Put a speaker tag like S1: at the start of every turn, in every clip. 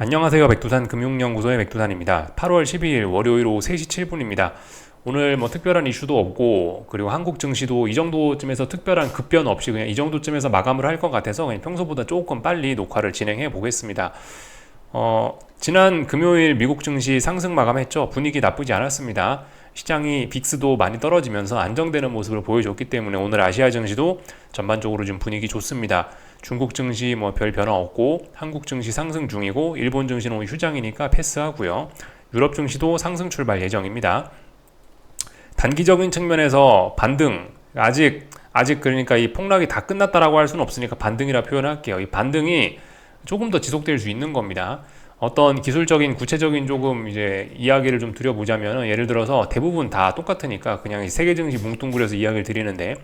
S1: 안녕하세요. 백두산 금융연구소의 백두산입니다. 8월 12일 월요일 오후 3시 7분입니다. 오늘 뭐 특별한 이슈도 없고, 그리고 한국 증시도 이 정도쯤에서 특별한 급변 없이 그냥 이 정도쯤에서 마감을 할 것 같아서 그냥 평소보다 조금 빨리 녹화를 진행해 보겠습니다. 지난 금요일 미국 증시 상승 마감했죠. 분위기 나쁘지 않았습니다. 시장이 빅스도 많이 떨어지면서 안정되는 모습을 보여줬기 때문에 오늘 아시아 증시도 전반적으로 좀 분위기 좋습니다. 중국 증시 뭐 별 변화 없고, 한국 증시 상승 중이고, 일본 증시는 오늘 휴장이니까 패스하고요. 유럽 증시도 상승 출발 예정입니다. 단기적인 측면에서 반등, 아직 그러니까 이 폭락이 다 끝났다라고 할 수는 없으니까 반등이라 표현할게요. 이 반등이 조금 더 지속될 수 있는 겁니다. 어떤 기술적인 구체적인 조금 이제 이야기를 좀 드려보자면, 예를 들어서 대부분 다 똑같으니까 그냥 세계 증시 뭉뚱그려서 이야기를 드리는데,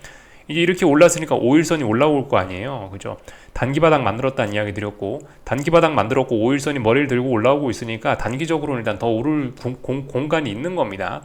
S1: 이제 이렇게 올랐으니까 5일선이 올라올 거 아니에요. 그죠? 단기 바닥 만들었다는 이야기 드렸고, 단기 바닥 만들었고 5일선이 머리를 들고 올라오고 있으니까 단기적으로는 일단 더 오를 공간이 있는 겁니다.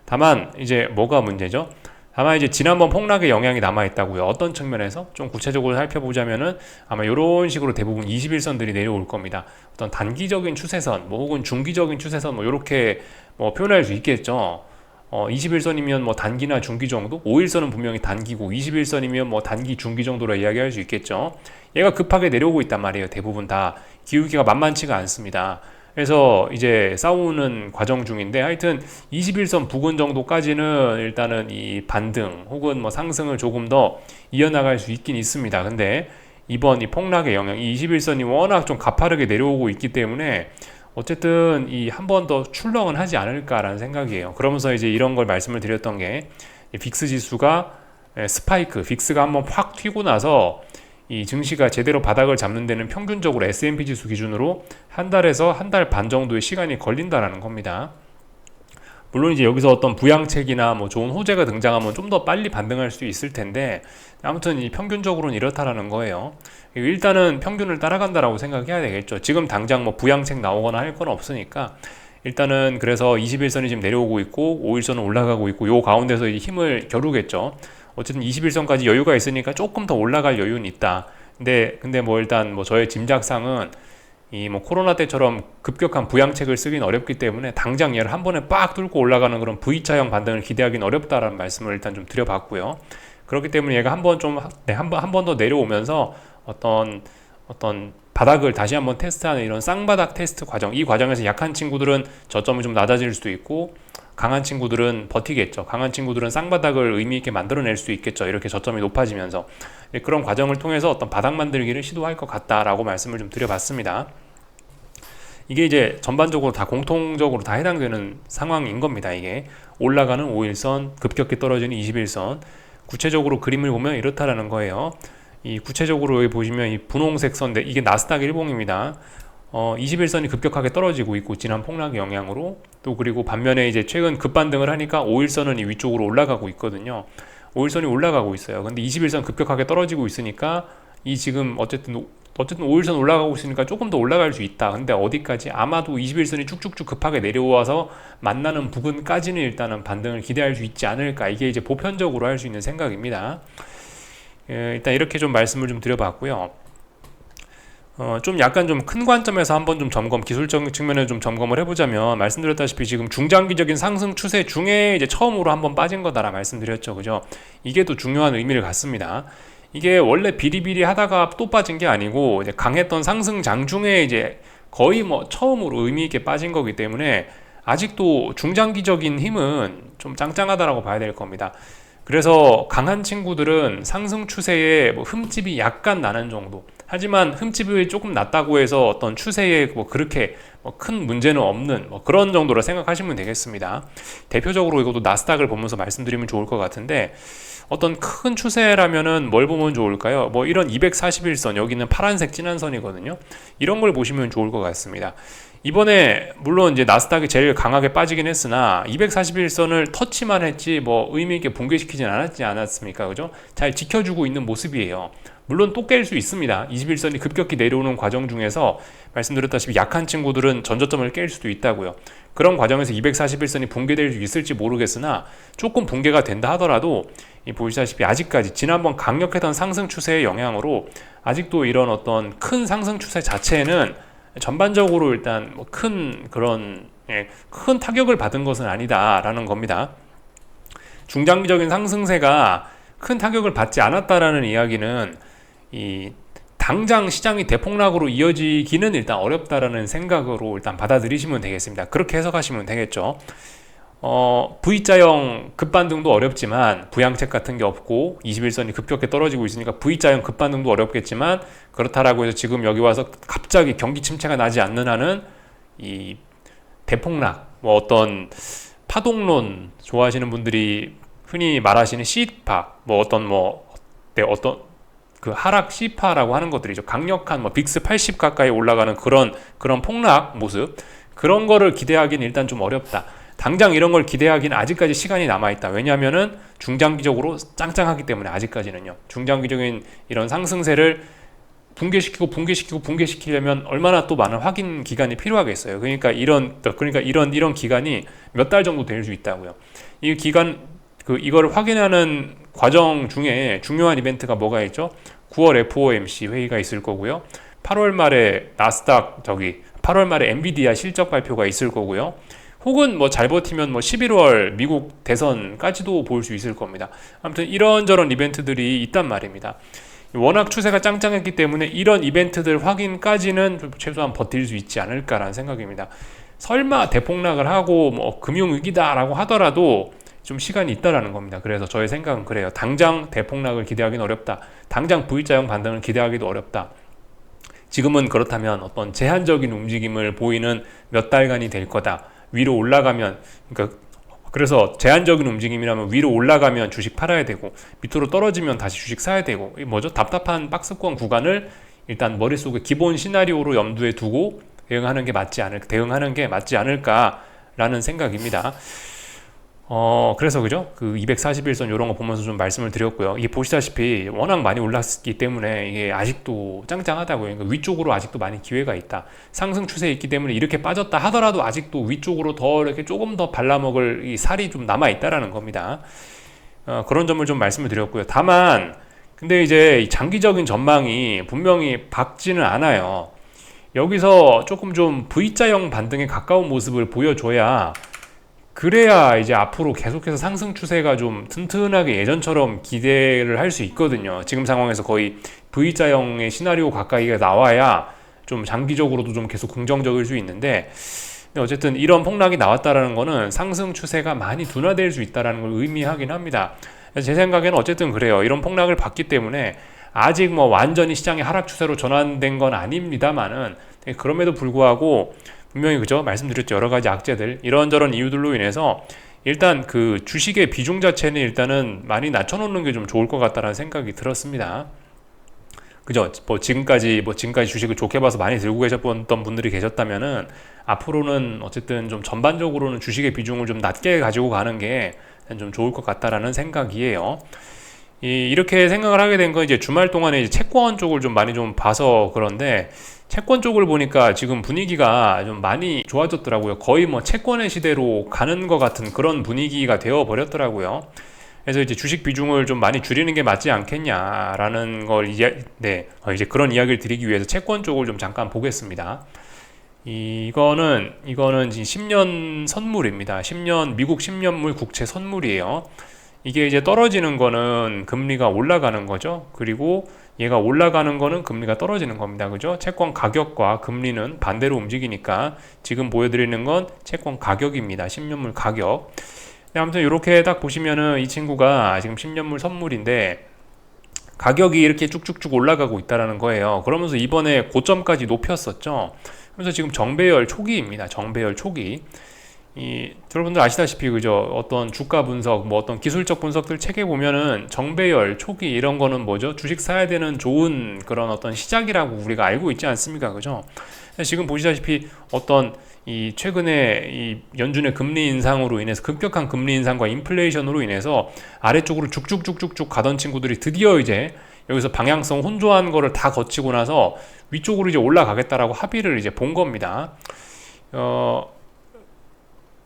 S1: 다만 이제 뭐가 문제죠? 다만 이제 지난번 폭락의 영향이 남아있다고요. 어떤 측면에서 좀 구체적으로 살펴보자면은 아마 이런 식으로 대부분 21선들이 내려올 겁니다. 어떤 단기적인 추세선, 뭐 혹은 중기적인 추세선, 뭐 이렇게 뭐 표현할 수 있겠죠. 21선이면 뭐 단기나 중기 정도, 5일선은 분명히 단기고 21선이면 뭐 단기, 중기 정도로 이야기할 수 있겠죠. 얘가 급하게 내려오고 있단 말이에요. 대부분 다 기울기가 만만치가 않습니다. 그래서 이제 싸우는 과정 중인데, 하여튼 21선 부근 정도까지는 일단은 이 반등 혹은 뭐 상승을 조금 더 이어나갈 수 있긴 있습니다. 근데 이번 이 폭락의 영향, 이 21선이 워낙 좀 가파르게 내려오고 있기 때문에 어쨌든 이 한 번 더 출렁은 하지 않을까라는 생각이에요. 그러면서 이제 이런 걸 말씀을 드렸던 게, 빅스 지수가 스파이크, 빅스가 한번 확 튀고 나서 이 증시가 제대로 바닥을 잡는 데는 평균적으로 S&P 지수 기준으로 한 달에서 한 달 반 정도의 시간이 걸린다라는 겁니다. 물론 이제 여기서 어떤 부양책이나 뭐 좋은 호재가 등장하면 좀 더 빨리 반등할 수 있을 텐데, 아무튼 이 평균적으로는 이렇다라는 거예요. 일단은 평균을 따라간다라고 생각해야 되겠죠. 지금 당장 뭐 부양책 나오거나 할 건 없으니까 일단은, 그래서 21선이 지금 내려오고 있고 5일선은 올라가고 있고, 요 가운데서 힘을 겨루겠죠. 어쨌든 21선까지 여유가 있으니까 조금 더 올라갈 여유는 있다. 근데 뭐 일단 뭐 저의 짐작상은 이 뭐 코로나 때처럼 급격한 부양책을 쓰긴 어렵기 때문에 당장 얘를 한 번에 빡 뚫고 올라가는 그런 V자형 반등을 기대하기는 어렵다라는 말씀을 일단 좀 드려봤고요. 그렇기 때문에 얘가 한 번 더 내려오면서 어떤 바닥을 다시 한번 테스트하는 이런 쌍바닥 테스트 과정, 이 과정에서 약한 친구들은 저점이 좀 낮아질 수도 있고, 강한 친구들은 버티겠죠. 강한 친구들은 쌍바닥을 의미 있게 만들어낼 수 있겠죠. 이렇게 저점이 높아지면서 그런 과정을 통해서 어떤 바닥 만들기를 시도할 것 같다라고 말씀을 좀 드려봤습니다. 이게 이제 전반적으로 다 공통적으로 다 해당되는 상황인 겁니다. 이게 올라가는 5일선, 급격히 떨어지는 21선. 구체적으로 그림을 보면 이렇다라는 거예요. 이 구체적으로 여기 보시면 이 분홍색 선대, 이게 나스닥 일봉입니다. 21선이 급격하게 떨어지고 있고, 지난 폭락의 영향으로. 또 그리고 반면에 이제 최근 급반등을 하니까 5일선은 이 위쪽으로 올라가고 있거든요. 5일선이 올라가고 있어요. 근데 21선 급격하게 떨어지고 있으니까 이 지금 어쨌든 5일선 올라가고 있으니까 조금 더 올라갈 수 있다. 근데 어디까지? 아마도 21선이 쭉쭉쭉 급하게 내려와서 만나는 부근까지는 일단은 반등을 기대할 수 있지 않을까. 이게 이제 보편적으로 할 수 있는 생각입니다. 일단 이렇게 좀 말씀을 좀 드려봤고요. 좀 약간 좀 큰 관점에서 한번 좀 기술적 측면에서 좀 점검을 해보자면, 말씀드렸다시피 지금 중장기적인 상승 추세 중에 이제 처음으로 한번 빠진 거다라 말씀드렸죠. 그죠? 이게 또 중요한 의미를 갖습니다. 이게 원래 비리비리 하다가 또 빠진 게 아니고, 이제 강했던 상승장 중에 이제 거의 뭐 처음으로 의미 있게 빠진 거기 때문에 아직도 중장기적인 힘은 좀 짱짱하다라고 봐야 될 겁니다. 그래서 강한 친구들은 상승 추세에 뭐 흠집이 약간 나는 정도. 하지만 흠집이 조금 났다고 해서 어떤 추세에 뭐 그렇게 뭐 큰 문제는 없는 뭐 그런 정도로 생각하시면 되겠습니다. 대표적으로 이것도 나스닥을 보면서 말씀드리면 좋을 것 같은데, 어떤 큰 추세라면은 뭘 보면 좋을까요? 뭐 이런 241선, 여기는 파란색 진한 선이거든요. 이런 걸 보시면 좋을 것 같습니다. 이번에 물론 이제 나스닥이 제일 강하게 빠지긴 했으나 241선을 터치만 했지 뭐 의미 있게 붕괴시키진 않았습니까? 그죠? 잘 지켜주고 있는 모습이에요. 물론 또 깰 수 있습니다. 21선이 급격히 내려오는 과정 중에서 말씀드렸다시피 약한 친구들은 전저점을 깰 수도 있다고요. 그런 과정에서 241선이 붕괴될 수 있을지 모르겠으나, 조금 붕괴가 된다 하더라도 보시다시피 아직까지 지난번 강력했던 상승 추세의 영향으로 아직도 이런 어떤 큰 상승 추세 자체는 전반적으로 일단 뭐 큰 그런 큰 타격을 받은 것은 아니다라는 겁니다. 중장기적인 상승세가 큰 타격을 받지 않았다라는 이야기는 이 당장 시장이 대폭락으로 이어지기는 일단 어렵다라는 생각으로 일단 받아들이시면 되겠습니다. 그렇게 해석하시면 되겠죠. V자형 급반등도 어렵지만 부양책 같은 게 없고 21선이 급격히 떨어지고 있으니까 V자형 급반등도 어렵겠지만, 그렇다라고 해서 지금 여기 와서 갑자기 경기 침체가 나지 않는 한은 이 대폭락, 뭐 어떤 파동론 좋아하시는 분들이 흔히 말하시는 C파, 뭐 어떤 그 하락 C파라고 하는 것들이죠. 강력한 뭐 빅스 80 가까이 올라가는 그런 폭락 모습, 그런 거를 기대하기는 일단 좀 어렵다. 당장 이런 걸 기대하기는 아직까지 시간이 남아있다. 왜냐하면은 중장기적으로 짱짱하기 때문에. 아직까지는요. 중장기적인 이런 상승세를 붕괴시키려면 얼마나 또 많은 확인 기간이 필요하겠어요. 그러니까 이런 기간이 몇 달 정도 될 수 있다고요. 이 기간, 이걸 확인하는 과정 중에 중요한 이벤트가 뭐가 있죠? 9월 FOMC 회의가 있을 거고요. 8월 말에 나스닥 8월 말에 엔비디아 실적 발표가 있을 거고요. 혹은 뭐 잘 버티면 뭐 11월 미국 대선까지도 볼 수 있을 겁니다. 아무튼 이런저런 이벤트들이 있단 말입니다. 워낙 추세가 짱짱했기 때문에 이런 이벤트들 확인까지는 최소한 버틸 수 있지 않을까라는 생각입니다. 설마 대폭락을 하고 뭐 금융위기다라고 하더라도 좀 시간이 있다라는 겁니다. 그래서 저의 생각은 그래요. 당장 대폭락을 기대하기는 어렵다. 당장 V자형 반등을 기대하기도 어렵다. 지금은 그렇다면 어떤 제한적인 움직임을 보이는 몇 달간이 될 거다. 위로 올라가면, 그래서 제한적인 움직임이라면 위로 올라가면 주식 팔아야 되고 밑으로 떨어지면 다시 주식 사야 되고, 답답한 박스권 구간을 일단 머릿속에 기본 시나리오로 염두에 두고 대응하는 게 맞지 않을까라는 생각입니다. 그래서 그죠? 그 241선 이런 거 보면서 좀 말씀을 드렸고요. 이게 보시다시피 워낙 많이 올랐기 때문에 이게 아직도 짱짱하다고요. 그러니까 위쪽으로 아직도 많이 기회가 있다. 상승 추세에 있기 때문에 이렇게 빠졌다 하더라도 아직도 위쪽으로 더 이렇게 조금 더 발라먹을 이 살이 좀 남아 있다라는 겁니다. 그런 점을 좀 말씀을 드렸고요. 다만 근데 이제 장기적인 전망이 분명히 밝지는 않아요. 여기서 조금 좀 V자형 반등에 가까운 모습을 보여줘야, 그래야 이제 앞으로 계속해서 상승 추세가 좀 튼튼하게 예전처럼 기대를 할 수 있거든요. 지금 상황에서 거의 V자형의 시나리오 가까이가 나와야 좀 장기적으로도 좀 계속 긍정적일 수 있는데, 근데 어쨌든 이런 폭락이 나왔다라는 거는 상승 추세가 많이 둔화될 수 있다라는 걸 의미하긴 합니다. 제 생각에는 어쨌든 그래요. 이런 폭락을 봤기 때문에 아직 뭐 완전히 시장의 하락 추세로 전환된 건 아닙니다만은, 그럼에도 불구하고 분명히 그죠? 말씀드렸죠. 여러 가지 악재들, 이런저런 이유들로 인해서 일단 그 주식의 비중 자체는 일단은 많이 낮춰놓는 게 좀 좋을 것 같다는 생각이 들었습니다. 그죠? 지금까지 주식을 좋게 봐서 많이 들고 계셨던 분들이 계셨다면은 앞으로는 어쨌든 좀 전반적으로는 주식의 비중을 좀 낮게 가지고 가는 게 좀 좋을 것 같다라는 생각이에요. 이렇게 생각을 하게 된 건 이제 주말 동안에 이제 채권 쪽을 좀 많이 좀 봐서 그런데, 채권 쪽을 보니까 지금 분위기가 좀 많이 좋아졌더라고요. 거의 뭐 채권의 시대로 가는 것 같은 그런 분위기가 되어 버렸더라고요. 그래서 이제 주식 비중을 좀 많이 줄이는 게 맞지 않겠냐라는 걸 이제 그런 이야기를 드리기 위해서 채권 쪽을 좀 잠깐 보겠습니다. 이거는 10년 선물입니다. 미국 10년물 국채 선물이에요. 이게 이제 떨어지는 거는 금리가 올라가는 거죠. 그리고 얘가 올라가는 거는 금리가 떨어지는 겁니다. 그죠? 채권 가격과 금리는 반대로 움직이니까 지금 보여드리는 건 채권 가격입니다. 10년물 가격. 아무튼 이렇게 딱 보시면은 이 친구가 지금 10년물 선물인데 가격이 이렇게 쭉쭉쭉 올라가고 있다라는 거예요. 그러면서 이번에 고점까지 높였었죠. 그래서 지금 정배열 초기입니다. 정배열 초기. 여러분들 아시다시피 그죠? 어떤 주가 분석, 뭐 어떤 기술적 분석들 책에 보면은 정배열 초기 이런 거는 뭐죠? 주식 사야 되는 좋은 그런 어떤 시작이라고 우리가 알고 있지 않습니까? 그죠? 지금 보시다시피 어떤 최근에 연준의 금리 인상으로 인해서 급격한 금리 인상과 인플레이션으로 인해서 아래쪽으로 쭉쭉쭉쭉쭉 가던 친구들이 드디어 이제 여기서 방향성 혼조한 거를 다 거치고 나서 위쪽으로 이제 올라가겠다라고 합의를 이제 본 겁니다.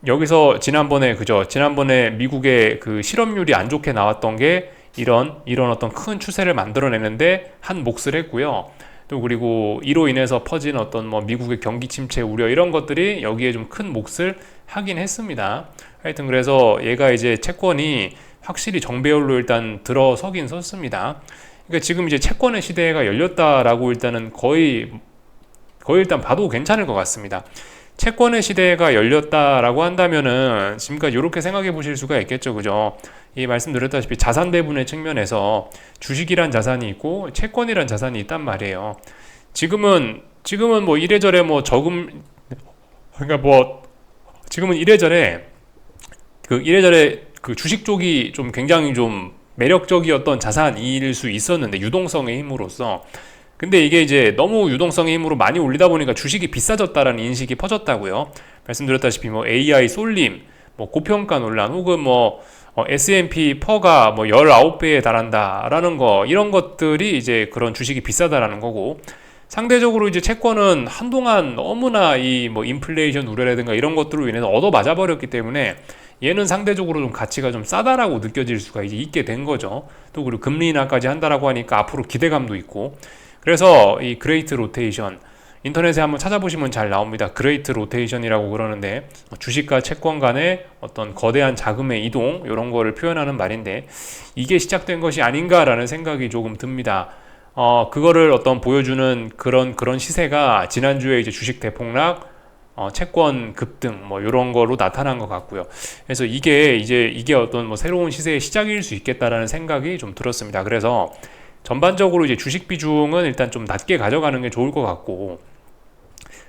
S1: 여기서 지난번에 미국의 그 실업률이 안 좋게 나왔던 게 이런 어떤 큰 추세를 만들어내는데 한 몫을 했고요. 또 그리고 이로 인해서 퍼진 어떤 뭐 미국의 경기 침체 우려 이런 것들이 여기에 좀 큰 몫을 하긴 했습니다. 하여튼 그래서 얘가 이제 채권이 확실히 정배열로 일단 들어서긴 섰습니다. 그러니까 지금 이제 채권의 시대가 열렸다라고 일단은 거의 일단 봐도 괜찮을 것 같습니다. 채권의 시대가 열렸다라고 한다면은 지금까지 이렇게 생각해 보실 수가 있겠죠, 그죠? 이 말씀드렸다시피 자산 배분의 측면에서 주식이란 자산이 있고 채권이란 자산이 있단 말이에요. 지금은 뭐 이래저래 뭐 저금 그러니까 뭐 지금은 이래저래 그 주식 쪽이 좀 굉장히 좀 매력적이었던 자산일 수 있었는데 유동성의 힘으로써 근데 이게 이제 너무 유동성의 힘으로 많이 올리다 보니까 주식이 비싸졌다라는 인식이 퍼졌다고요. 말씀드렸다시피 뭐 AI 쏠림, 뭐 고평가 논란 혹은 뭐 S&P 퍼가 뭐 19배에 달한다라는 거 이런 것들이 이제 그런 주식이 비싸다라는 거고 상대적으로 이제 채권은 한동안 너무나 이 뭐 인플레이션 우려라든가 이런 것들로 인해서 얻어 맞아 버렸기 때문에 얘는 상대적으로 좀 가치가 좀 싸다라고 느껴질 수가 이제 있게 된 거죠. 또 그리고 금리 인하까지 한다라고 하니까 앞으로 기대감도 있고 그래서 이 그레이트 로테이션 인터넷에 한번 찾아보시면 잘 나옵니다. 그레이트 로테이션이라고 그러는데 주식과 채권 간의 어떤 거대한 자금의 이동 이런 거를 표현하는 말인데 이게 시작된 것이 아닌가라는 생각이 조금 듭니다. 그거를 어떤 보여주는 그런 시세가 지난주에 이제 주식 대폭락, 채권 급등 뭐 이런 거로 나타난 것 같고요. 그래서 이게 어떤 뭐 새로운 시세의 시작일 수 있겠다라는 생각이 좀 들었습니다. 그래서 전반적으로 이제 주식 비중은 일단 좀 낮게 가져가는 게 좋을 것 같고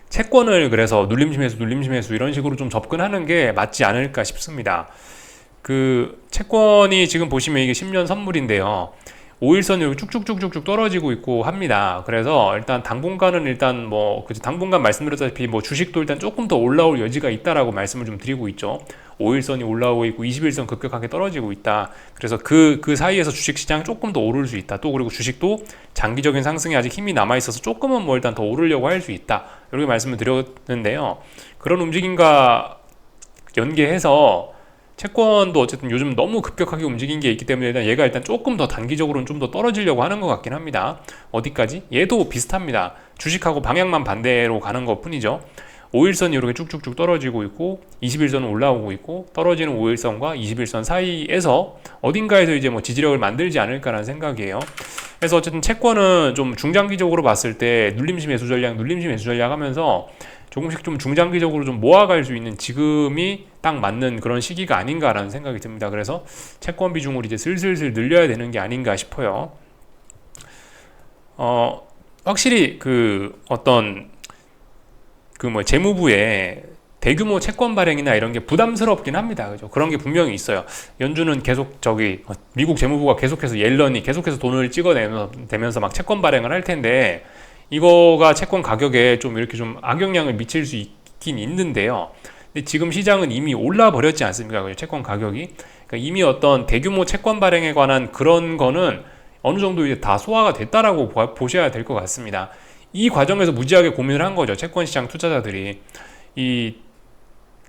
S1: 채권을 그래서 눌림심해수 이런 식으로 좀 접근하는 게 맞지 않을까 싶습니다. 그 채권이 지금 보시면 이게 10년 선물인데요. 5일선이 이렇게 쭉쭉쭉쭉 떨어지고 있고 합니다. 그래서 일단 당분간은 일단 뭐 당분간 말씀드렸다시피 뭐 주식도 일단 조금 더 올라올 여지가 있다라고 말씀을 좀 드리고 있죠. 5일선이 올라오고 있고 21선 급격하게 떨어지고 있다. 그래서 그 사이에서 주식시장 조금 더 오를 수 있다. 또 그리고 주식도 장기적인 상승에 아직 힘이 남아 있어서 조금은 뭐 일단 더 오르려고 할 수 있다. 이렇게 말씀을 드렸는데요. 그런 움직임과 연계해서 채권도 어쨌든 요즘 너무 급격하게 움직인 게 있기 때문에 얘가 일단 조금 더 단기적으로는 좀 더 떨어지려고 하는 것 같긴 합니다. 어디까지? 얘도 비슷합니다. 주식하고 방향만 반대로 가는 것 뿐이죠. 5일선이 이렇게 쭉쭉쭉 떨어지고 있고 21선은 올라오고 있고 떨어지는 5일선과 21선 사이에서 어딘가에서 이제 뭐 지지력을 만들지 않을까라는 생각이에요. 그래서 어쨌든 채권은 좀 중장기적으로 봤을 때 눌림심 매수 전략 하면서 조금씩 좀 중장기적으로 좀 모아갈 수 있는 지금이 딱 맞는 그런 시기가 아닌가라는 생각이 듭니다. 그래서 채권 비중을 이제 슬슬 늘려야 되는 게 아닌가 싶어요. 확실히 그 어떤 그 뭐 재무부의 대규모 채권 발행이나 이런 게 부담스럽긴 합니다. 그죠? 그런 게 분명히 있어요. 연준은 계속 미국 재무부가 계속해서 옐런이 계속해서 돈을 찍어내면서 막 채권 발행을 할 텐데 이거가 채권 가격에 좀 이렇게 좀 악영향을 미칠 수 있긴 있는데요. 근데 지금 시장은 이미 올라 버렸지 않습니까? 그죠? 채권 가격이. 그러니까 이미 어떤 대규모 채권 발행에 관한 그런 거는 어느 정도 이제 다 소화가 됐다라고 보셔야 될 것 같습니다. 이 과정에서 무지하게 고민을 한 거죠. 채권 시장 투자자들이.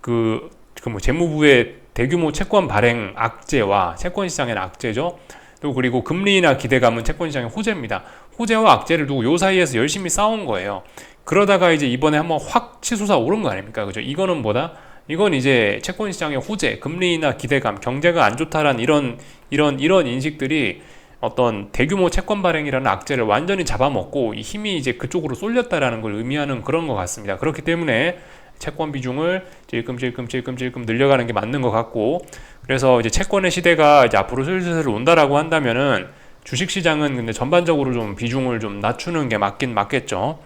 S1: 뭐 재무부의 대규모 채권 발행 악재와 채권 시장의 악재죠. 또 그리고 금리나 기대감은 채권 시장의 호재입니다. 호재와 악재를 두고 요 사이에서 열심히 싸운 거예요. 그러다가 이제 이번에 한번 확 치솟아 오른 거 아닙니까? 그죠? 이거는 뭐다? 이건 이제 채권 시장의 호재, 금리나 기대감, 경제가 안 좋다란 이런 인식들이 어떤 대규모 채권 발행이라는 악재를 완전히 잡아먹고 이 힘이 이제 그쪽으로 쏠렸다라는 걸 의미하는 그런 것 같습니다. 그렇기 때문에 채권 비중을 찔끔찔끔 늘려가는 게 맞는 것 같고 그래서 이제 채권의 시대가 이제 앞으로 슬슬 온다라고 한다면은 주식 시장은 근데 전반적으로 좀 비중을 좀 낮추는 게 맞겠죠.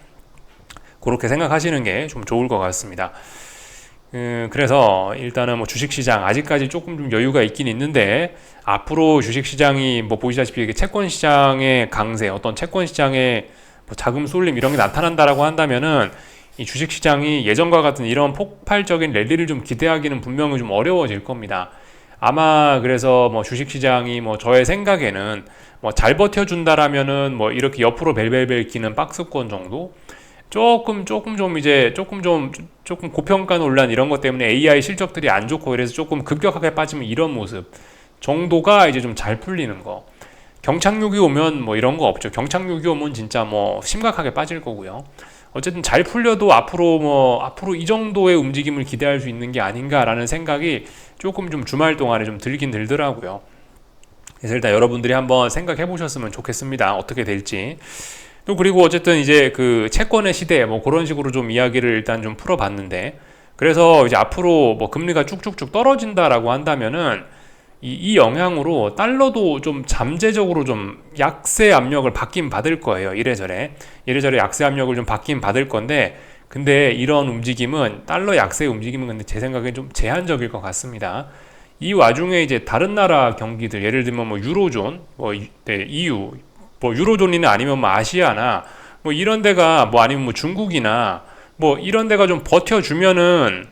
S1: 그렇게 생각하시는 게 좀 좋을 것 같습니다. 그래서 일단은 뭐 주식시장 아직까지 조금 좀 여유가 있긴 있는데 앞으로 주식시장이 뭐 보시다시피 채권시장의 강세 어떤 채권시장의 뭐 자금 쏠림 이런 게 나타난다라고 한다면은 이 주식시장이 예전과 같은 이런 폭발적인 랠리를 좀 기대하기는 분명히 좀 어려워질 겁니다. 아마 그래서 뭐 주식시장이 뭐 저의 생각에는 뭐 잘 버텨준다라면은 뭐 이렇게 옆으로 벨벨벨 기는 박스권 정도 조금 고평가 논란 이런 것 때문에 AI 실적들이 안 좋고 그래서 조금 급격하게 빠지면 이런 모습 정도가 이제 좀 잘 풀리는 거. 경착륙이 오면 뭐 이런 거 없죠. 경착륙이 오면 진짜 뭐 심각하게 빠질 거고요. 어쨌든 잘 풀려도 앞으로 이 정도의 움직임을 기대할 수 있는 게 아닌가라는 생각이 조금 좀 주말 동안에 좀 들긴 들더라고요. 그래서 일단 여러분들이 한번 생각해 보셨으면 좋겠습니다. 어떻게 될지. 또 그리고 어쨌든 이제 그 채권의 시대 뭐 그런 식으로 좀 이야기를 일단 좀 풀어봤는데, 그래서 이제 앞으로 뭐 금리가 쭉쭉쭉 떨어진다라고 한다면은 이 영향으로 달러도 좀 잠재적으로 좀 약세 압력을 받긴 받을 거예요. 이래저래 약세 압력을 좀 받긴 받을 건데, 근데 이런 움직임은 달러 약세 움직임은 근데 제 생각엔 좀 제한적일 것 같습니다. 이 와중에 이제 다른 나라 경기들, 예를 들면 뭐 유로존, EU, 뭐 유로존이나 아니면 뭐 아시아나 뭐 이런 데가 뭐 아니면 뭐 중국이나 뭐 이런 데가 좀 버텨주면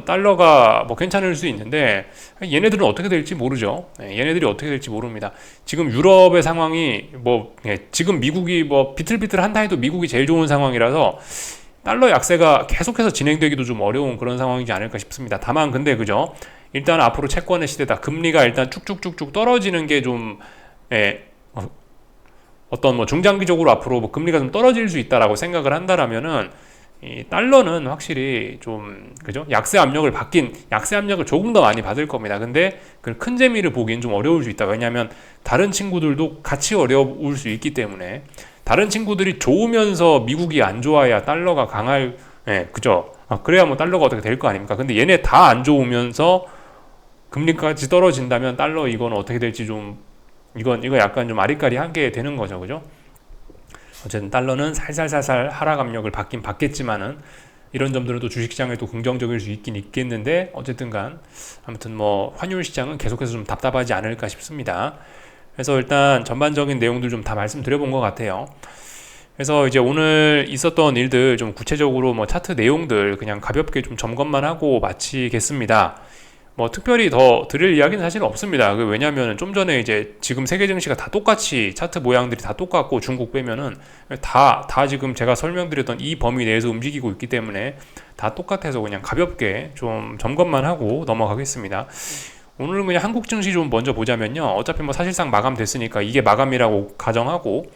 S1: 달러가 뭐 괜찮을 수 있는데, 얘네들은 어떻게 될지 모르죠. 얘네들이 어떻게 될지 모릅니다. 지금 유럽의 상황이 지금 미국이 뭐 비틀비틀한다 해도 미국이 제일 좋은 상황이라서 달러 약세가 계속해서 진행되기도 좀 어려운 그런 상황이지 않을까 싶습니다. 다만 근데 그죠? 일단 앞으로 채권의 시대다. 금리가 일단 쭉쭉쭉쭉 떨어지는 게 좀 어떤 뭐 중장기적으로 앞으로 뭐 금리가 좀 떨어질 수 있다라고 생각을 한다라면은 이 달러는 확실히 좀 그죠? 약세 압력을 조금 더 많이 받을 겁니다. 근데 그 큰 재미를 보기엔 좀 어려울 수 있다. 왜냐하면 다른 친구들도 같이 어려울 수 있기 때문에, 다른 친구들이 좋으면서 미국이 안 좋아야 달러가 그죠? 그래야 뭐 달러가 어떻게 될 거 아닙니까? 근데 얘네 다 안 좋으면서 금리까지 떨어진다면 달러 이건 어떻게 될지 좀 이거 약간 좀 아리까리하게 되는 거죠, 그죠? 어쨌든 달러는 살살살살 하락 압력을 받긴 받겠지만은 이런 점들은 또 주식시장에 또 긍정적일 수 있긴 있겠는데, 어쨌든간 아무튼 뭐 환율 시장은 계속해서 좀 답답하지 않을까 싶습니다. 그래서 일단 전반적인 내용들 좀 다 말씀드려본 것 같아요. 그래서 이제 오늘 있었던 일들 좀 구체적으로 뭐 차트 내용들 그냥 가볍게 좀 점검만 하고 마치겠습니다. 뭐 특별히 더 드릴 이야기는 사실 없습니다. 왜냐하면 좀 전에 이제 지금 세계 증시가 다 똑같이 차트 모양들이 다 똑같고 중국 빼면은 다 지금 제가 설명드렸던 이 범위 내에서 움직이고 있기 때문에 다 똑같아서 그냥 가볍게 좀 점검만 하고 넘어가겠습니다. 오늘은 그냥 한국 증시 좀 먼저 보자면요. 어차피 뭐 사실상 마감됐으니까 이게 마감이라고 가정하고,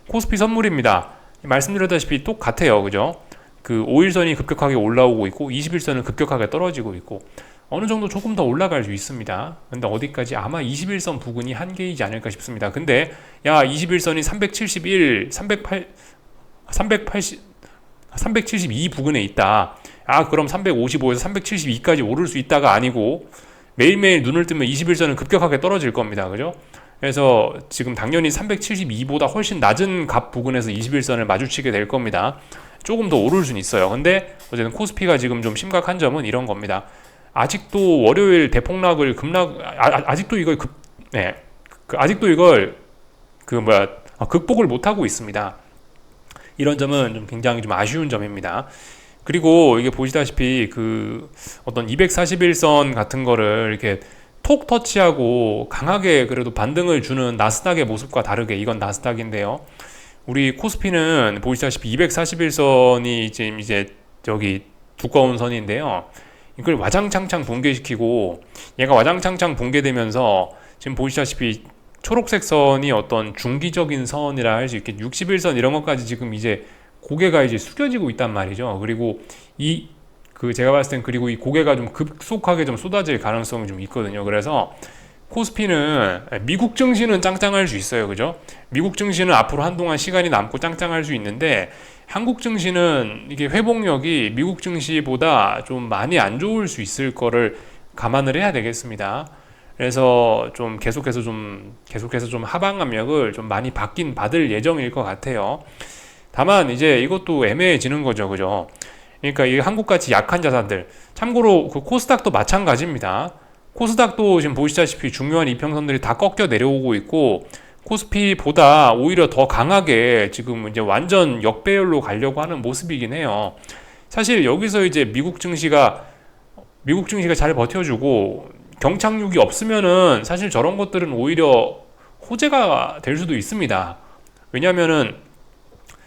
S1: 코스피 선물입니다. 말씀드렸다시피 똑같아요. 그죠? 그 5일선이 급격하게 올라오고 있고 21선은 급격하게 떨어지고 있고, 어느 정도 조금 더 올라갈 수 있습니다. 근데 어디까지? 아마 21선 부근이 한계이지 않을까 싶습니다. 근데 21선이 372 부근에 있다. 그럼 355에서 372까지 오를 수 있다가 아니고, 매일매일 눈을 뜨면 21선은 급격하게 떨어질 겁니다. 그죠? 그래서 지금 당연히 372보다 훨씬 낮은 값 부근에서 21선을 마주치게 될 겁니다. 조금 더 오를 수는 있어요. 근데 어쨌든 코스피가 지금 좀 심각한 점은 이런 겁니다. 아직도 월요일 대폭락을 아직도 이걸 극복을 못 하고 있습니다. 이런 점은 좀 굉장히 좀 아쉬운 점입니다. 그리고 이게 보시다시피 그 어떤 241선 같은 거를 이렇게 톡 터치하고 강하게 그래도 반등을 주는 나스닥의 모습과 다르게, 이건 나스닥인데요. 우리 코스피는 보시다시피 241선이 지금 이제 저기 두꺼운 선인데요. 이걸 와장창창 붕괴시키고, 얘가 와장창창 붕괴되면서 지금 보시다시피 초록색 선이 어떤 중기적인 선이라 할 수 있게 61선 이런 것까지 지금 이제 고개가 이제 숙여지고 있단 말이죠. 그리고 제가 봤을 땐 그리고 이 고개가 좀 급속하게 좀 쏟아질 가능성이 좀 있거든요. 그래서 코스피는, 미국 증시는 짱짱할 수 있어요. 그죠? 미국 증시는 앞으로 한동안 시간이 남고 짱짱할 수 있는데, 한국 증시는 이게 회복력이 미국 증시보다 좀 많이 안 좋을 수 있을 거를 감안을 해야 되겠습니다. 그래서 좀 계속해서 좀 하방 압력을 좀 많이 받을 예정일 것 같아요. 다만 이제 이것도 애매해지는 거죠. 그죠? 그러니까 이 한국같이 약한 자산들, 참고로 그 코스닥도 마찬가지입니다. 코스닥도 지금 보시다시피 중요한 이평선들이 다 꺾여 내려오고 있고, 코스피보다 오히려 더 강하게 지금 이제 완전 역배열로 가려고 하는 모습이긴 해요. 사실 여기서 이제 미국 증시가 잘 버텨주고 경착륙이 없으면은 사실 저런 것들은 오히려 호재가 될 수도 있습니다. 왜냐면은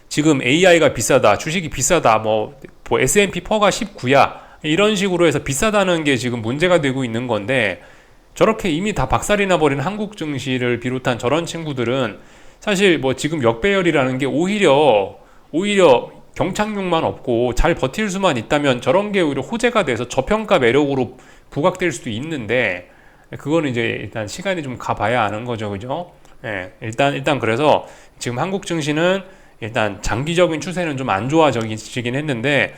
S1: 지금 AI가 비싸다, 주식이 비싸다, 뭐 S&P 퍼가 19야 이런 식으로 해서 비싸다는 게 지금 문제가 되고 있는 건데, 저렇게 이미 다 박살이 나버린 한국 증시를 비롯한 저런 친구들은 사실 뭐 지금 역배열이라는 게 오히려 경착륙만 없고 잘 버틸 수만 있다면 저런 게 오히려 호재가 돼서 저평가 매력으로 부각될 수도 있는데, 그거는 이제 일단 시간이 좀 가봐야 아는 거죠, 그죠? 예, 일단 그래서 지금 한국 증시는 일단 장기적인 추세는 좀 안 좋아지긴 했는데,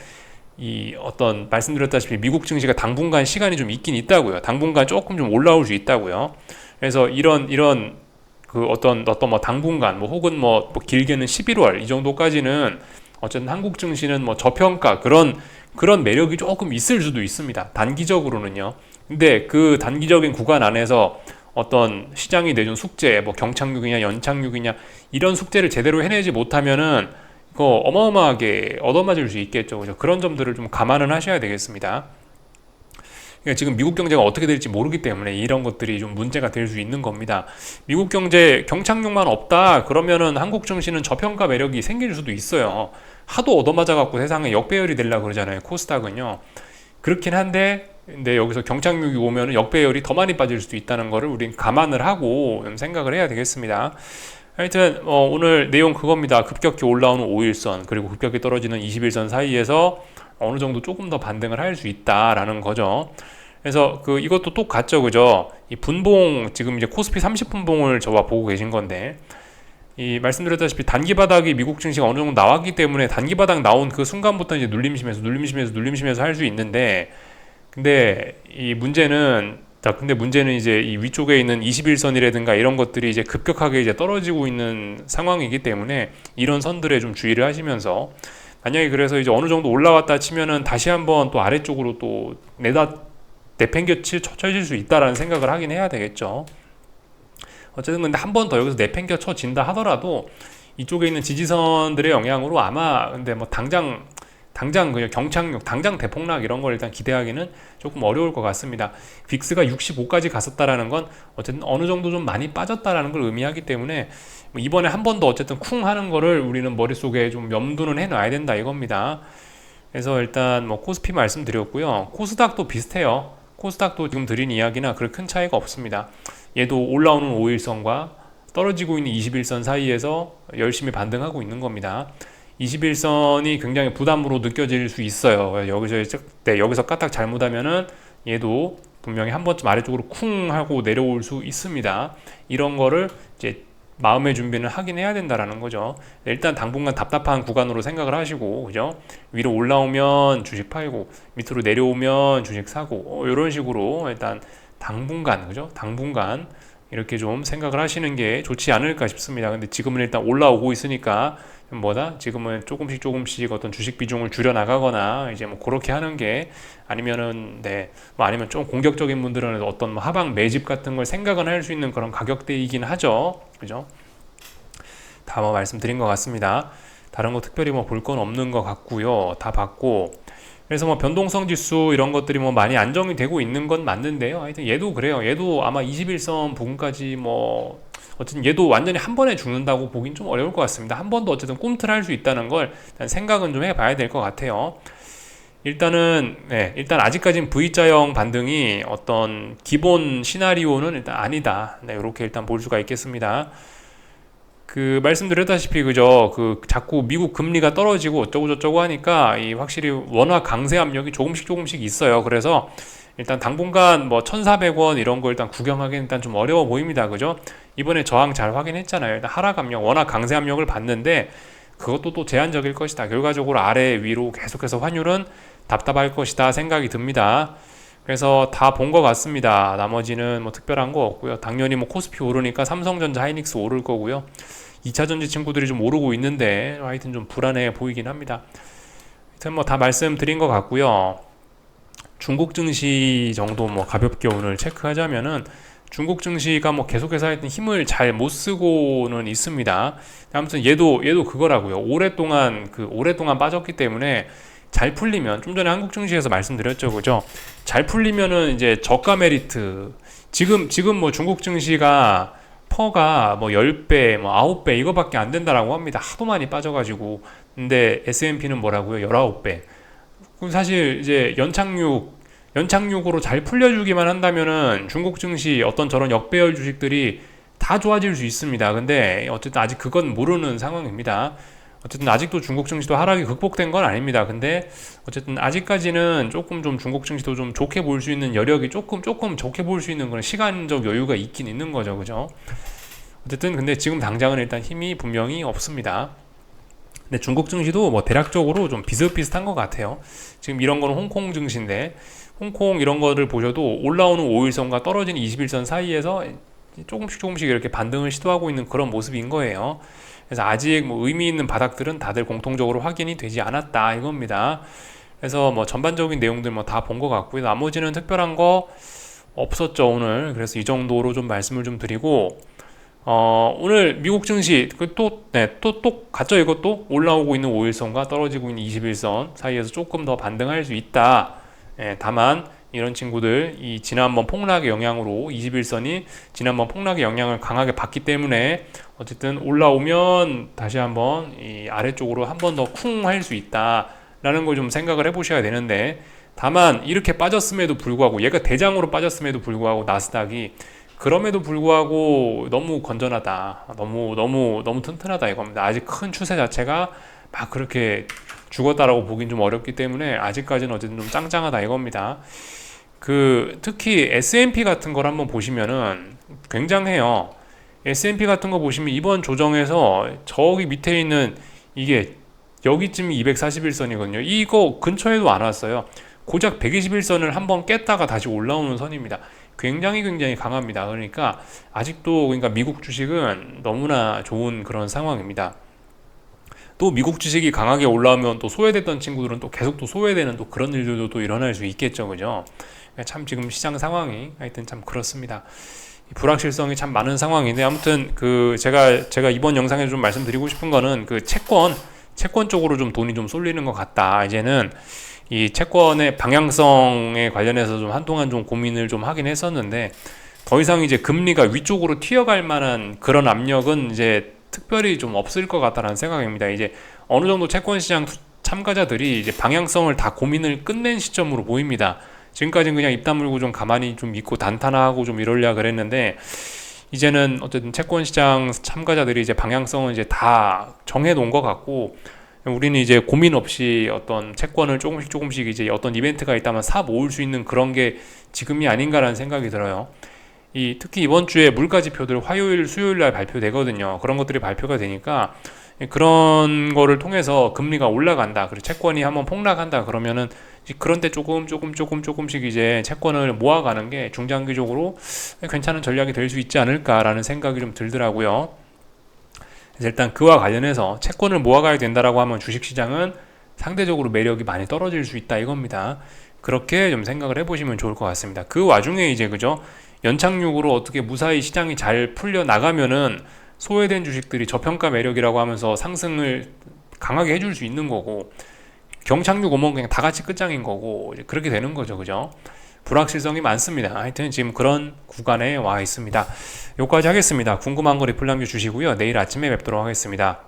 S1: 이 어떤 말씀드렸다시피 미국 증시가 당분간 시간이 좀 있긴 있다고요. 당분간 조금 좀 올라올 수 있다고요. 그래서 이런 그 어떤 뭐 당분간 뭐 혹은 뭐 길게는 11월 이 정도까지는 어쨌든 한국 증시는 뭐 저평가 그런 매력이 조금 있을 수도 있습니다. 단기적으로는요. 근데 그 단기적인 구간 안에서 어떤 시장이 내준 숙제, 뭐 경착륙이냐 연착륙이냐 이런 숙제를 제대로 해내지 못하면은 이거 어마어마하게 얻어맞을 수 있겠죠. 그죠? 그런 점들을 좀 감안을 하셔야 되겠습니다. 그러니까 지금 미국 경제가 어떻게 될지 모르기 때문에 이런 것들이 좀 문제가 될 수 있는 겁니다. 미국 경제 경착륙만 없다 그러면은 한국 증시는 저평가 매력이 생길 수도 있어요. 하도 얻어맞아 갖고 세상에 역배열이 되려고 그러잖아요. 코스닥은요. 그렇긴 한데 근데 여기서 경착륙이 오면은 역배열이 더 많이 빠질 수도 있다는 거를 우린 감안을 하고 좀 생각을 해야 되겠습니다. 하여튼 오늘 내용 그겁니다. 급격히 올라오는 5일선 그리고 급격히 떨어지는 21선 사이에서 어느 정도 조금 더 반등을 할 수 있다라는 거죠. 그래서 이것도 똑같죠, 그죠? 이 분봉 지금 이제 코스피 30분봉을 저와 보고 계신 건데, 이 말씀드렸다시피 단기 바닥이 미국 증시가 어느 정도 나왔기 때문에 단기 바닥 나온 그 순간부터 이제 눌림심에서 할 수 있는데, 근데 문제는 이제 이 위쪽에 있는 21선이라든가 이런 것들이 이제 급격하게 이제 떨어지고 있는 상황이기 때문에 이런 선들에 좀 주의를 하시면서, 만약에 그래서 이제 어느 정도 올라왔다 치면은 다시 한번 또 아래쪽으로 또 내팽겨 쳐질 수 있다라는 생각을 하긴 해야 되겠죠. 어쨌든 근데 한 번 더 여기서 내팽겨 쳐진다 하더라도 이쪽에 있는 지지선들의 영향으로 아마 근데 뭐 당장 그냥 경착륙, 당장 대폭락 이런 걸 일단 기대하기는 조금 어려울 것 같습니다. 빅스가 65까지 갔었다라는 건 어쨌든 어느 정도 좀 많이 빠졌다라는 걸 의미하기 때문에 이번에 한 번 더 어쨌든 쿵 하는 거를 우리는 머릿속에 좀 염두는 해놔야 된다 이겁니다. 그래서 일단 뭐 코스피 말씀드렸고요. 코스닥도 비슷해요. 코스닥도 지금 드린 이야기나 그렇게 큰 차이가 없습니다. 얘도 올라오는 5일선과 떨어지고 있는 21선 사이에서 열심히 반등하고 있는 겁니다. 21선이 굉장히 부담으로 느껴질 수 있어요. 여기서 까딱 잘못하면은 얘도 분명히 한 번쯤 아래쪽으로 쿵 하고 내려올 수 있습니다. 이런 거를 이제 마음의 준비는 하긴 해야 된다라는 거죠. 일단 당분간 답답한 구간으로 생각을 하시고, 그죠? 위로 올라오면 주식 팔고, 밑으로 내려오면 주식 사고, 이런 식으로 일단 당분간, 그죠? 당분간 이렇게 좀 생각을 하시는 게 좋지 않을까 싶습니다. 근데 지금은 일단 올라오고 있으니까 지금은 조금씩 어떤 주식 비중을 줄여 나가거나 이제 뭐 그렇게 하는 게, 아니면은 아니면 좀 공격적인 분들은 어떤 뭐 하방 매집 같은 걸 생각은 할 수 있는 그런 가격대이긴 하죠. 그죠? 다 뭐 말씀드린 것 같습니다. 다른 거 특별히 뭐 볼 건 없는 것 같고요. 다 봤고. 그래서 뭐 변동성 지수 이런 것들이 뭐 많이 안정이 되고 있는 건 맞는데요. 하여튼 얘도 그래요. 얘도 아마 21선 부근까지 뭐 어쨌든 얘도 완전히 한 번에 죽는다고 보긴 좀 어려울 것 같습니다. 한 번도 어쨌든 꿈틀할 수 있다는 걸 일단 생각은 좀 해봐야 될 것 같아요. 일단 아직까지는 V자형 반등이 어떤 기본 시나리오는 일단 아니다. 이렇게 일단 볼 수가 있겠습니다. 말씀드렸다시피 그죠? 자꾸 미국 금리가 떨어지고 어쩌고 하니까 이 확실히 원화 강세 압력이 조금씩 있어요. 그래서 일단 당분간 뭐 1,400원 이런 거 일단 구경하기는 일단 좀 어려워 보입니다. 그죠? 이번에 저항 잘 확인했잖아요. 일단 하락 압력, 원화 강세 압력을 봤는데 그것도 또 제한적일 것이다. 결과적으로 아래 위로 계속해서 환율은 답답할 것이다 생각이 듭니다. 그래서 다 본 것 같습니다. 나머지는 뭐 특별한 거 없고요. 당연히 뭐 코스피 오르니까 삼성전자, 하이닉스 오를 거고요. 2차전지 친구들이 좀 오르고 있는데 하여튼 좀 불안해 보이긴 합니다. 하여튼 뭐 다 말씀드린 것 같고요. 중국 증시 정도 뭐 가볍게 오늘 체크하자면은 중국 증시가 뭐 계속해서 하여튼 힘을 잘 못 쓰고는 있습니다. 아무튼 얘도 그거라고요. 오랫동안 빠졌기 때문에 잘 풀리면, 좀 전에 한국 증시에서 말씀드렸죠, 그죠? 잘 풀리면은 이제 저가 메리트. 지금 뭐 중국 증시가 퍼가 뭐 10배, 뭐 9배 이거밖에 안 된다라고 합니다. 하도 많이 빠져가지고. 근데 S&P는 뭐라고요? 19배. 그럼 사실 이제 연착륙 연착륙으로 잘 풀려주기만 한다면은 중국 증시 어떤 저런 역배열 주식들이 다 좋아질 수 있습니다. 근데 어쨌든 아직 그건 모르는 상황입니다. 어쨌든 아직도 중국 증시도 하락이 극복된 건 아닙니다. 근데 어쨌든 아직까지는 조금 좀 중국 증시도 좀 좋게 볼 수 있는 여력이 조금 좋게 볼 수 있는 그런 시간적 여유가 있긴 있는 거죠. 그죠? 어쨌든 근데 지금 당장은 일단 힘이 분명히 없습니다. 근데 중국 증시도 뭐 대략적으로 좀 비슷비슷한 것 같아요. 지금 이런 거는 홍콩 증시인데 홍콩 이런 거를 보셔도 올라오는 5일선과 떨어지는 21선 사이에서 조금씩 이렇게 반등을 시도하고 있는 그런 모습인 거예요. 그래서 아직 뭐 의미 있는 바닥들은 다들 공통적으로 확인이 되지 않았다 이겁니다. 그래서 뭐 전반적인 내용들 뭐 다 본 것 같고요. 나머지는 특별한 거 없었죠 오늘. 그래서 이 정도로 좀 말씀을 좀 드리고 오늘 미국 증시 또 갔죠. 이것도 올라오고 있는 5일선과 떨어지고 있는 21선 사이에서 조금 더 반등할 수 있다. 다만 이런 친구들 이 지난번 폭락의 영향으로 21선이 지난번 폭락의 영향을 강하게 받기 때문에 어쨌든 올라오면 다시 한번 이 아래쪽으로 한 번 더 쿵 할 수 있다라는 걸 좀 생각을 해보셔야 되는데 다만 이렇게 빠졌음에도 불구하고 얘가 대장으로 빠졌음에도 불구하고 나스닥이 그럼에도 불구하고 너무 건전하다, 너무 튼튼하다 이겁니다. 아직 큰 추세 자체가 막 그렇게 죽었다라고 보긴 좀 어렵기 때문에 아직까지는 어쨌든 좀 짱짱하다 이겁니다. 특히 S&P 같은 걸 한번 보시면은 굉장해요. S&P 같은 거 보시면 이번 조정에서 저기 밑에 있는 이게 여기쯤이 241선이거든요. 이거 근처에도 안 왔어요. 고작 121선을 한번 깼다가 다시 올라오는 선입니다. 굉장히 강합니다. 그러니까 아직도 그러니까 미국 주식은 너무나 좋은 그런 상황입니다. 또 미국 주식이 강하게 올라오면 또 소외됐던 친구들은 또 계속 또 소외되는 또 그런 일들도 또 일어날 수 있겠죠. 그죠? 참 지금 시장 상황이 하여튼 참 그렇습니다. 불확실성이 참 많은 상황인데 아무튼 제가 이번 영상에서 좀 말씀드리고 싶은 거는 채권 쪽으로 좀 돈이 좀 쏠리는 것 같다. 이제는 이 채권의 방향성에 관련해서 좀 한동안 좀 고민을 좀 하긴 했었는데 더 이상 이제 금리가 위쪽으로 튀어갈 만한 그런 압력은 이제 특별히 좀 없을 것 같다라는 생각입니다. 이제 어느 정도 채권 시장 참가자들이 이제 방향성을 다 고민을 끝낸 시점으로 보입니다. 지금까지는 그냥 입 다물고 좀 가만히 좀 있고 단타나하고 좀 이러려 그랬는데 이제는 어쨌든 채권 시장 참가자들이 이제 방향성은 이제 다 정해 놓은 것 같고 우리는 이제 고민 없이 어떤 채권을 조금씩 이제 어떤 이벤트가 있다면 사 모을 수 있는 그런 게 지금이 아닌가라는 생각이 들어요. 특히 이번 주에 물가 지표들 화요일, 수요일 날 발표되거든요. 그런 것들이 발표가 되니까 그런 거를 통해서 금리가 올라간다. 그리고 채권이 한번 폭락한다. 그러면은 그런 때 조금씩 이제 채권을 모아가는 게 중장기적으로 괜찮은 전략이 될 수 있지 않을까라는 생각이 좀 들더라고요. 그래서 일단 그와 관련해서 채권을 모아가야 된다라고 하면 주식시장은 상대적으로 매력이 많이 떨어질 수 있다 이겁니다. 그렇게 좀 생각을 해보시면 좋을 것 같습니다. 그 와중에 이제 그죠? 연착륙으로 어떻게 무사히 시장이 잘 풀려 나가면은 소외된 주식들이 저평가 매력이라고 하면서 상승을 강하게 해줄 수 있는 거고 경착륙 오면 그냥 다 같이 끝장인 거고 그렇게 되는 거죠. 그죠? 불확실성이 많습니다. 하여튼 지금 그런 구간에 와 있습니다. 여기까지 하겠습니다. 궁금한 거 리플 남겨주시고요. 내일 아침에 뵙도록 하겠습니다.